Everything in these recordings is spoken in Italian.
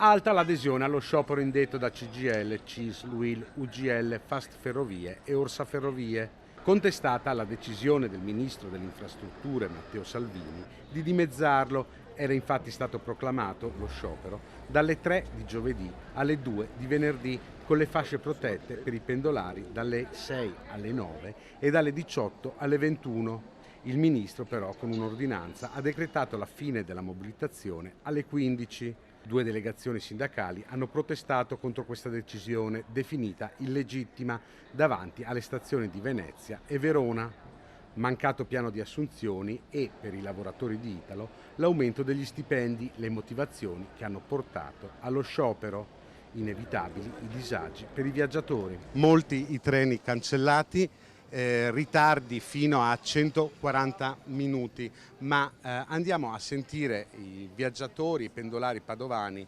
Alta l'adesione allo sciopero indetto da CGIL, CISL, UIL, UGL, Fast Ferrovie e Orsa Ferrovie, contestata la decisione del ministro delle infrastrutture Matteo Salvini di dimezzarlo. Era infatti stato proclamato lo sciopero dalle 3 di giovedì alle 2 di venerdì, con le fasce protette per i pendolari dalle 6 alle 9 e dalle 18 alle 21. Il ministro però, con un'ordinanza, ha decretato la fine della mobilitazione alle 15. Due delegazioni sindacali hanno protestato contro questa decisione definita illegittima davanti alle stazioni di Venezia e Verona. Mancato piano di assunzioni e, per i lavoratori di Italo, l'aumento degli stipendi, le motivazioni che hanno portato allo sciopero. Inevitabili i disagi per i viaggiatori. Molti i treni cancellati, ritardi fino a 140 minuti, ma andiamo a sentire i viaggiatori, i pendolari padovani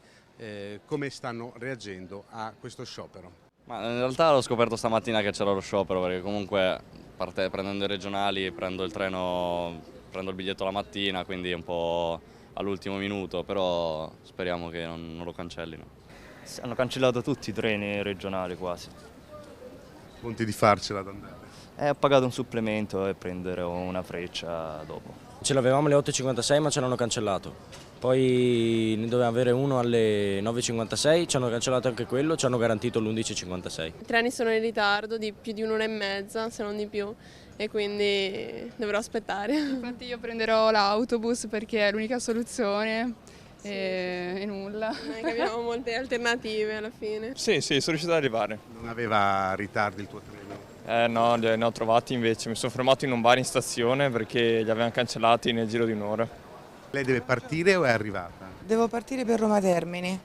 come stanno reagendo a questo sciopero. Ma in realtà l'ho scoperto stamattina che c'era lo sciopero, perché comunque prendendo i regionali prendo il treno, prendo il biglietto la mattina, quindi è un po' all'ultimo minuto, però speriamo che non lo cancellino. Hanno cancellato tutti i treni regionali quasi. Conti di farcela ad andare? Ho pagato un supplemento e prenderò una freccia dopo. Ce l'avevamo alle 8.56 ma ce l'hanno cancellato. Poi ne dovevamo avere uno alle 9.56, ci hanno cancellato anche quello, ci hanno garantito l'11.56. I treni sono in ritardo di più di un'ora e mezza, se non di più, e quindi dovrò aspettare. Infatti io prenderò l'autobus perché è l'unica soluzione e nulla. Non è che abbiamo molte alternative alla fine. Sì, sono riuscito ad arrivare. Non aveva ritardi il tuo treno? No, ne ho trovati invece. Mi sono fermato in un bar in stazione perché li avevano cancellati nel giro di un'ora. Lei deve partire o è arrivata? Devo partire per Roma Termini.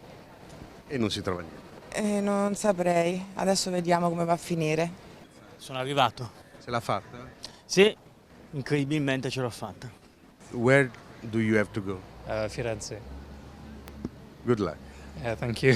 E non si trova niente? Non saprei, adesso vediamo come va a finire. Sono arrivato. Ce l'ha fatta? Sì, incredibilmente ce l'ho fatta. Where do you have to go? Firenze. Good luck. Thank you.